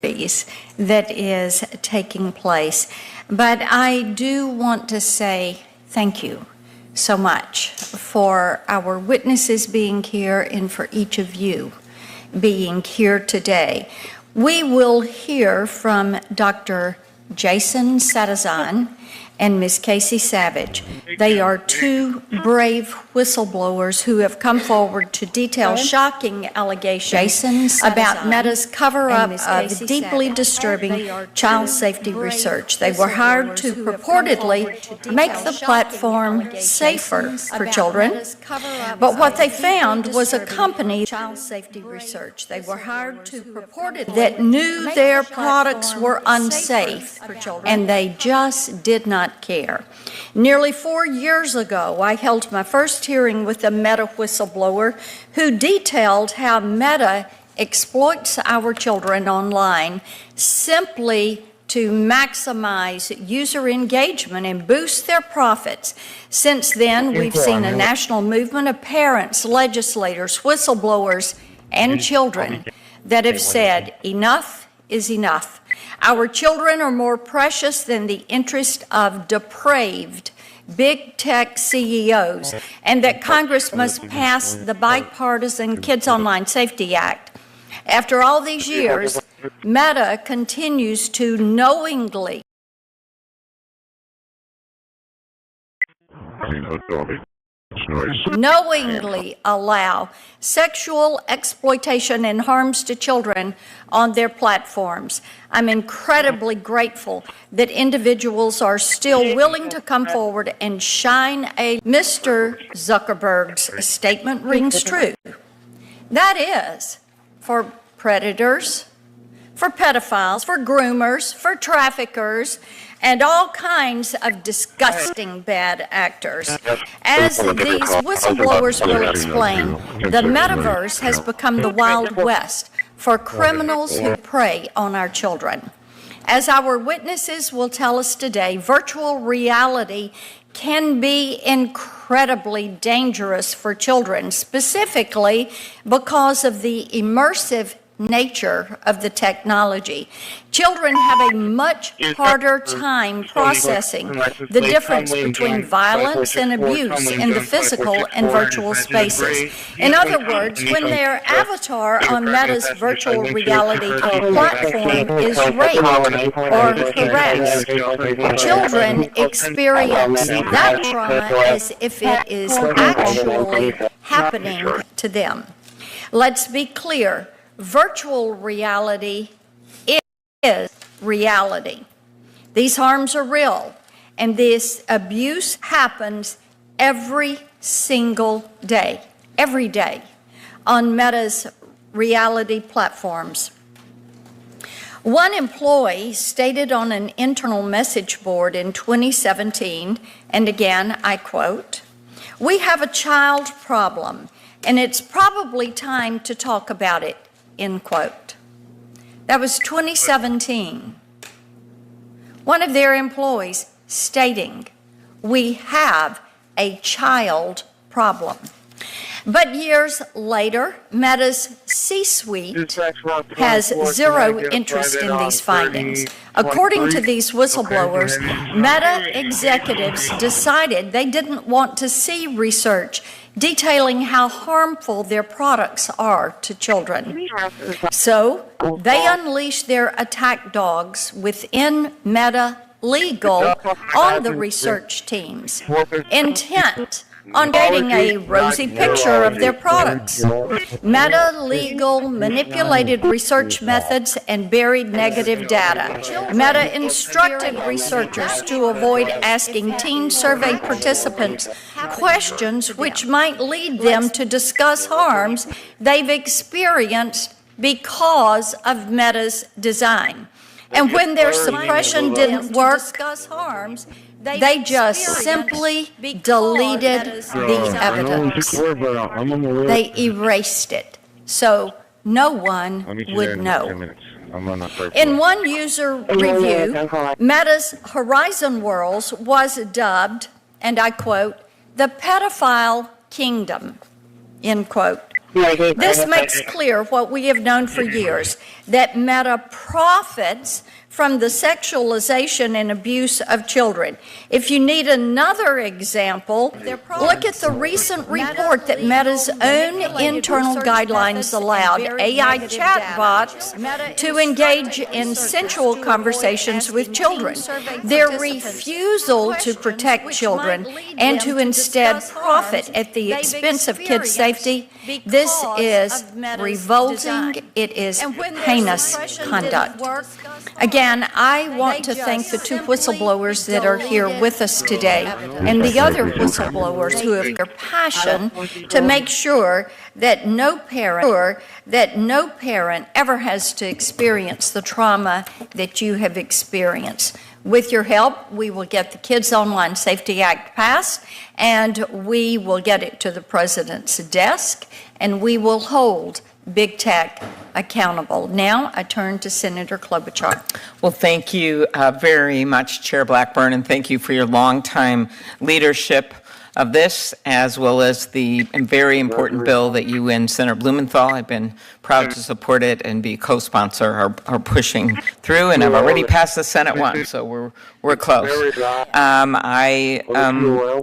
that is taking place. But I do want to say thank you so much for our witnesses being here and for each of you being here today. We will hear from Dr. Jason Satazan and Ms. Casey Savage. They are two brave whistleblowers who have come forward to detail shocking allegations about Meta's cover-up of deeply disturbing child safety research. They were hired to purportedly make the platform safer for children, but what they found was a company child safety research. They were hired to purportedly that knew their products were unsafe, and they just did not care. Nearly 4 years ago, I held my first hearing with a Meta whistleblower who detailed how Meta exploits our children online simply to maximize user engagement and boost their profits. Since then, we've seen a national movement of parents, legislators, whistleblowers, and children that have said enough is enough. Our children are more precious than the interest of depraved big tech CEOs, and that Congress must pass the bipartisan Kids Online Safety Act. After all these years, Meta continues to knowingly allow sexual exploitation and harms to children on their platforms. I'm incredibly grateful that individuals are still willing to come forward and shine a Mr. Zuckerberg's statement rings true. That is, for predators, for pedophiles, for groomers, for traffickers, and all kinds of disgusting bad actors. As these whistleblowers will explain, the metaverse has become the Wild West for criminals who prey on our children. As our witnesses will tell us today, virtual reality can be incredibly dangerous for children, specifically because of the immersive nature of the technology. Children have a much harder time processing the difference between violence and abuse in the physical and virtual spaces. In other words, when their avatar on Meta's virtual reality platform is raped or harassed, children experience that trauma as if it is actually happening to them. Let's be clear. Virtual reality is reality. These harms are real, and this abuse happens every single day, on Meta's reality platforms. One employee stated on an internal message board in 2017, and again, I quote, "We have a child problem, and it's probably time to talk about it." End quote. That was 2017. One of their employees stating, "We have a child problem." But years later, Meta's C-suite has zero interest in these findings. According to these whistleblowers, Meta executives decided they didn't want to see research detailing how harmful their products are to children. So they unleashed their attack dogs within Meta Legal on the research teams, intent on getting a rosy picture of their products. Meta Legal manipulated research methods and buried negative data. Meta instructed researchers to avoid asking teen survey participants questions which might lead them to discuss harms they've experienced because of Meta's design. And when their suppression didn't work, they just simply deleted the evidence. They erased it, so no one would know. In one user review, Meta's Horizon Worlds was dubbed, and I quote, "the pedophile kingdom," end quote. This makes clear what we have known for years, that Meta profits from the sexualization and abuse of children. If you need another example, look at the recent report that Meta's own internal guidelines allowed AI chatbots to engage in sensual conversations with children. Their refusal to protect children and to instead profit at the expense of kids' safety, this is revolting. It is heinous conduct. Again, I want to thank the two whistleblowers that are here with us today and the other whistleblowers who have their passion to make sure that no parent ever has to experience the trauma that you have experienced. With your help, we will get the Kids Online Safety Act passed, and we will get it to the President's desk, and we will hold big tech accountable. Now, I turn to Senator Klobuchar. Well, thank you very much, Chair Blackburn, and thank you for your longtime leadership of this, as well as the very important bill that you and Senator Blumenthal, I've been proud to support it and be co-sponsor, are pushing through, and I've already passed the Senate one, so we're close. I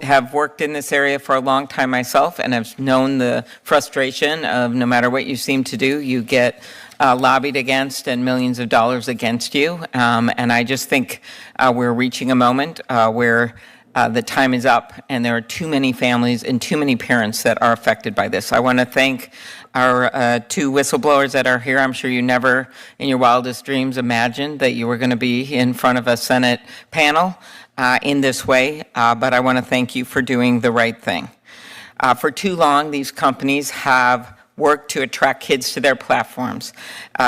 have worked in this area for a long time myself, and have known the frustration of no matter what you seem to do, you get lobbied against and millions of dollars against you, and I just think we're reaching a moment where the time is up, and there are too many families and too many parents that are affected by this. I want to thank our two whistleblowers that are here. I'm sure you never in your wildest dreams imagined that you were going to be in front of a Senate panel in this way, but I want to thank you for doing the right thing. For too long, these companies have work to attract kids to their platforms.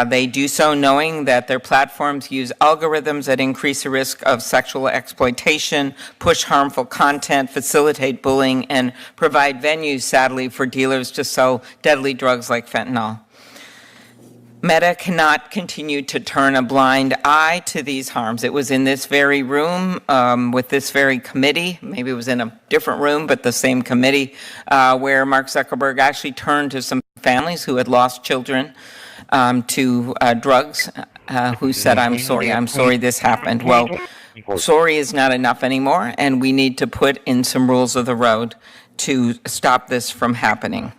They do so knowing that their platforms use algorithms that increase the risk of sexual exploitation, push harmful content, facilitate bullying, and provide venues, sadly, for dealers to sell deadly drugs like fentanyl. Meta cannot continue to turn a blind eye to these harms. It was in this very room with this very committee, maybe it was in a different room, but the same committee, where Mark Zuckerberg actually turned to some families who had lost children to drugs, who said, I'm sorry this happened. Well, sorry is not enough anymore, and we need to put in some rules of the road to stop this from happening.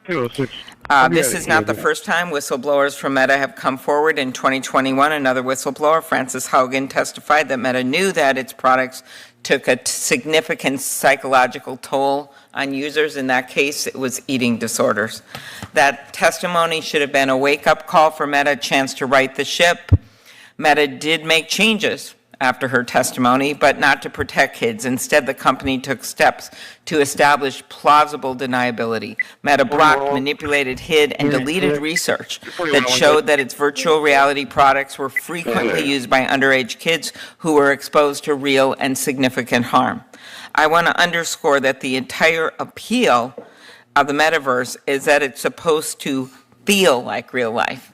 This is not the first time whistleblowers from Meta have come forward. In 2021, another whistleblower, Frances Haugen, testified that Meta knew that its products took a significant psychological toll on users. In that case, it was eating disorders. That testimony should have been a wake-up call for Meta, a chance to right the ship. Meta did make changes after her testimony, but not to protect kids. Instead, the company took steps to establish plausible deniability. Meta blocked, manipulated, hid, and deleted research that showed that its virtual reality products were frequently used by underage kids who were exposed to real and significant harm. I want to underscore that the entire appeal of the metaverse is that it's supposed to feel like real life.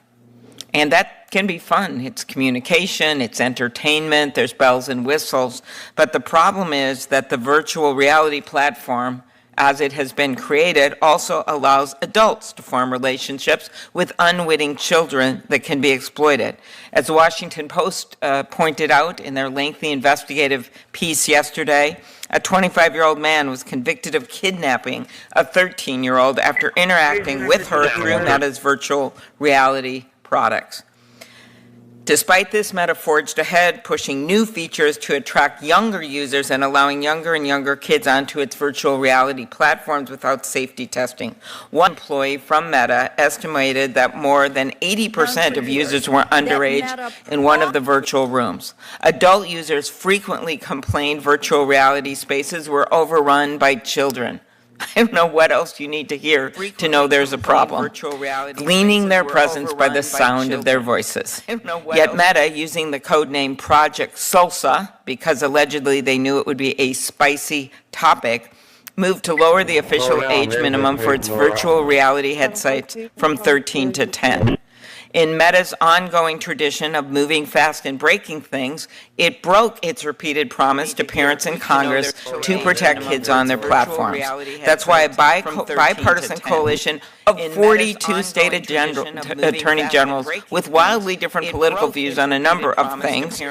And that can be fun. It's communication, it's entertainment, there's bells and whistles. But the problem is that the virtual reality platform, as it has been created, also allows adults to form relationships with unwitting children that can be exploited. As the Washington Post pointed out in their lengthy investigative piece yesterday, a 25-year-old man was convicted of kidnapping a 13-year-old after interacting with her through Meta's virtual reality products. Despite this, Meta forged ahead, pushing new features to attract younger users and allowing younger and younger kids onto its virtual reality platforms without safety testing. One employee from Meta estimated that more than 80% of users were underage in one of the virtual rooms. Adult users frequently complained virtual reality spaces were overrun by children. I don't know what else you need to hear to know there's a problem. Gleaning their presence by the sound of their voices. Yet Meta, using the code name Project Salsa, because allegedly they knew it would be a spicy topic, moved to lower the official age minimum for its virtual reality headsets from 13 to 10. In Meta's ongoing tradition of moving fast and breaking things, it broke its repeated promise to parents and Congress to protect kids on their platforms. That's why a bipartisan coalition of 42 state attorney generals with wildly different political views on a number of things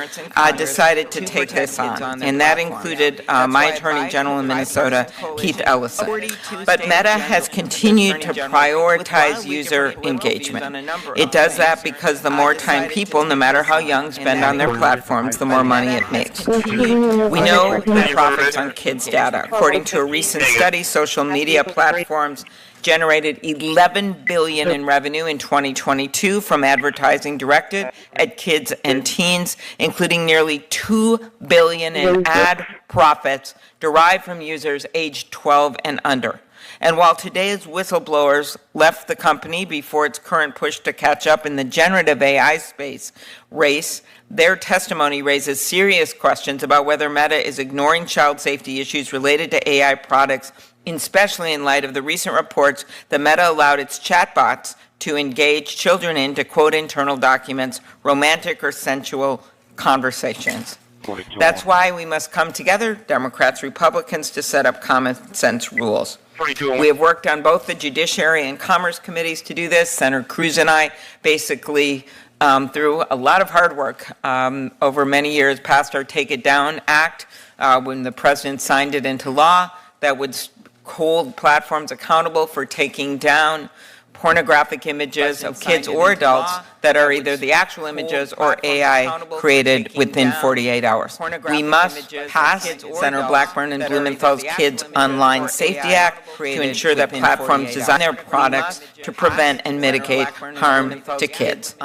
decided to take this on. And that included my attorney general in Minnesota, Keith Ellison. But Meta has continued to prioritize user engagement. It does that because the more time people, no matter how young, spend on their platforms, the more money it makes. We know it profits on kids' data. According to a recent study, social media platforms generated $11 billion in revenue in 2022 from advertising directed at kids and teens, including nearly $2 billion in ad profits derived from users aged 12 and under. And while today's whistleblowers left the company before its current push to catch up in the generative AI space race, their testimony raises serious questions about whether Meta is ignoring child safety issues related to AI products, especially in light of the recent reports that Meta allowed its chatbots to engage children in, to quote internal documents, romantic or sensual conversations. That's why we must come together, Democrats, Republicans, to set up common sense rules. We have worked on both the Judiciary and Commerce Committees to do this. Senator Cruz and I basically, through a lot of hard work over many years, passed our Take It Down Act when the president signed it into law that would hold platforms accountable for taking down pornographic images of kids or adults that are either the actual images or AI created within 48 hours. We must pass Senator Blackburn and Blumenthal's Kids Online Safety Act to ensure that platforms design their products to prevent and mitigate harm to kids.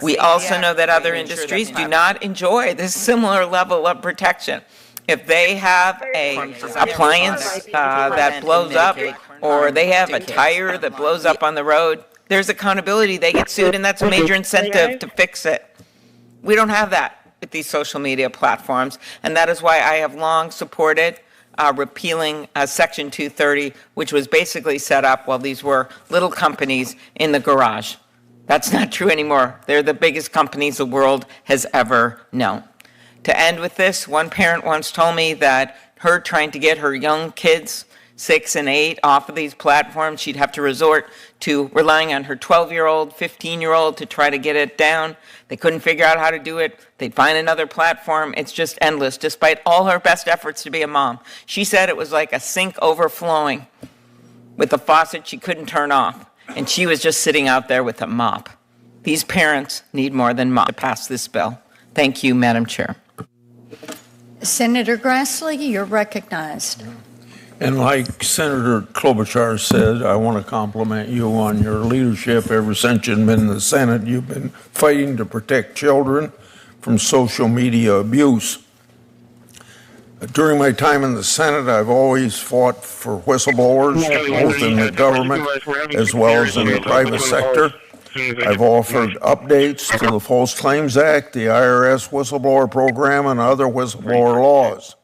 We also know that other industries do not enjoy this similar level of protection. If they have an appliance that blows up, or they have a tire that blows up on the road, there's accountability. They get sued, and that's a major incentive to fix it. We don't have that with these social media platforms, and that is why I have long supported repealing Section 230, which was basically set up while these were little companies in the garage. That's not true anymore. They're the biggest companies the world has ever known. To end with this, one parent once told me that her trying to get her young kids, 6 and 8, off of these platforms, she'd have to resort to relying on her 12-year-old, 15-year-old to try to get it down. They couldn't figure out how to do it. They'd find another platform. It's just endless, despite all her best efforts to be a mom. She said it was like a sink overflowing with a faucet she couldn't turn off, and she was just sitting out there with a mop. These parents need more than mop to pass this bill. Thank you, Madam Chair. Senator Grassley, you're recognized. And like Senator Klobuchar said, I want to compliment you on your leadership. Ever since you've been in the Senate, you've been fighting to protect children from social media abuse. During my time in the Senate, I've always fought for whistleblowers, both in the government as well as in the private sector. I've offered updates to the False Claims Act, the IRS whistleblower program, and other whistleblower laws.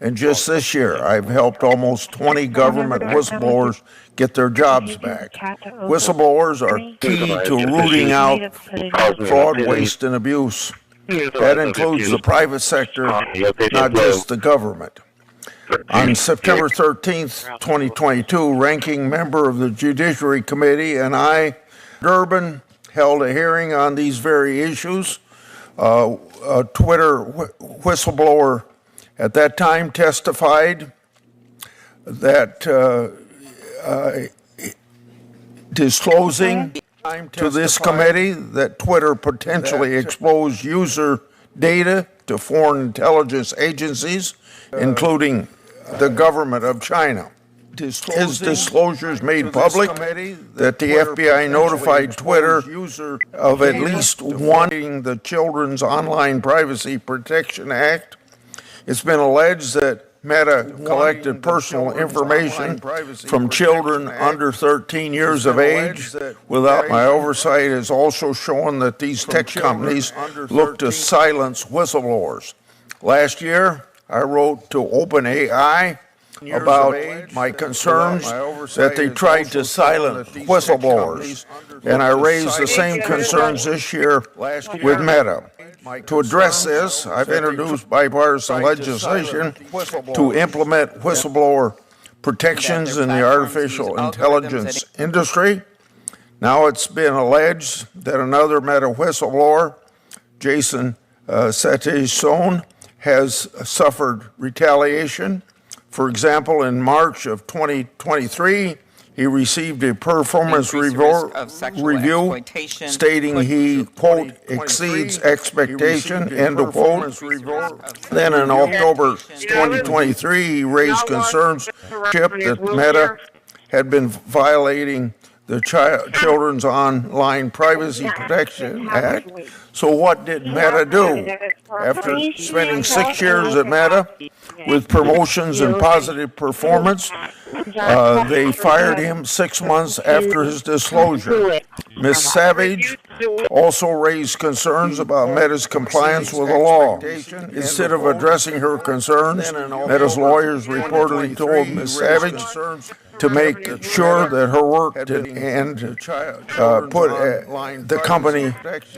And just this year, I've helped almost 20 government whistleblowers get their jobs back. Whistleblowers are key to rooting out fraud, waste, and abuse. That includes the private sector, not just the government. On September 13th, 2022, ranking member of the Judiciary Committee and I, Durban, held a hearing on these very issues. A Twitter whistleblower at that time testified that disclosing to this committee that Twitter potentially exposed user data to foreign intelligence agencies, including the government of China. His disclosures made public that the FBI notified Twitter of at least one the Children's Online Privacy Protection Act. It's been alleged that Meta collected personal information from children under 13 years of age. Without my oversight, has also shown that these tech companies look to silence whistleblowers. Last year, I wrote to OpenAI about my concerns that they tried to silence whistleblowers. And I raised the same concerns this year with Meta. To address this, I've introduced bipartisan legislation to implement whistleblower protections in the artificial intelligence industry. Now it's been alleged that another Meta whistleblower, Jason Setteson, has suffered retaliation. For example, in March of 2023, he received a performance review stating he, quote, exceeds expectation, end of quote. Then in October 2023, he raised concerns that Meta had been violating the Children's Online Privacy Protection Act. So what did Meta do? After spending 6 years at Meta with promotions and positive performance, they fired him 6 months after his disclosure. Ms. Savage also raised concerns about Meta's compliance with the law. Instead of addressing her concerns, Meta's lawyers reportedly told Ms. Savage to make sure that her work and put the company,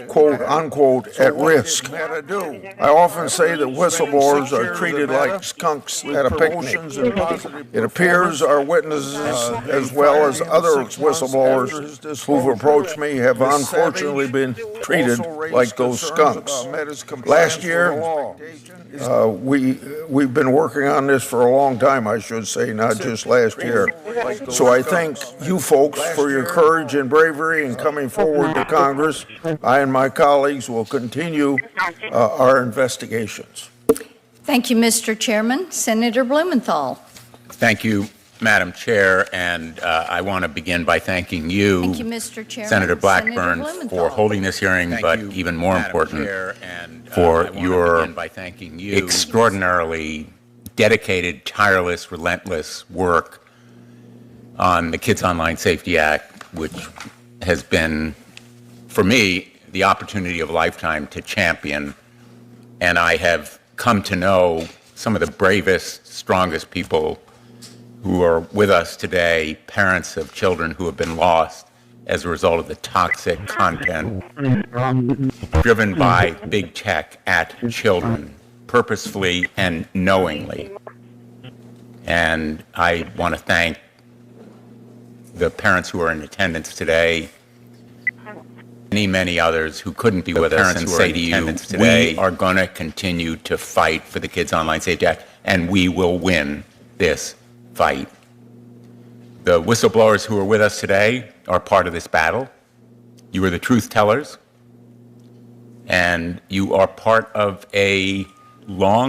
quote unquote, at risk. I often say that whistleblowers are treated like skunks at a picnic. It appears our witnesses, as well as other whistleblowers who've approached me, have unfortunately been treated like those skunks. Last year, we've been working on this for a long time, I should say, not just last year. So I thank you folks for your courage and bravery in coming forward to Congress. I and my colleagues will continue our investigations. Thank you, Mr. Chairman. Senator Blumenthal. Thank you, Madam Chair, and I want to begin by thanking you, Thank you, Mr. Chairman. Senator Blackburn, Senator for holding this hearing, but even more important, for your extraordinarily dedicated, tireless, relentless work on the Kids Online Safety Act, which has been, for me, the opportunity of a lifetime to champion. And I have come to know some of the bravest, strongest people who are with us today, parents of children who have been lost as a result of the toxic content driven by big tech at children, purposefully and knowingly. And I want to thank the parents who are in attendance today, many others who couldn't be with us, and say to you, we are going to continue to fight for the Kids Online Safety Act, and we will win this fight. The whistleblowers who are with us today are part of this battle. You are the truth tellers, and you are part of a long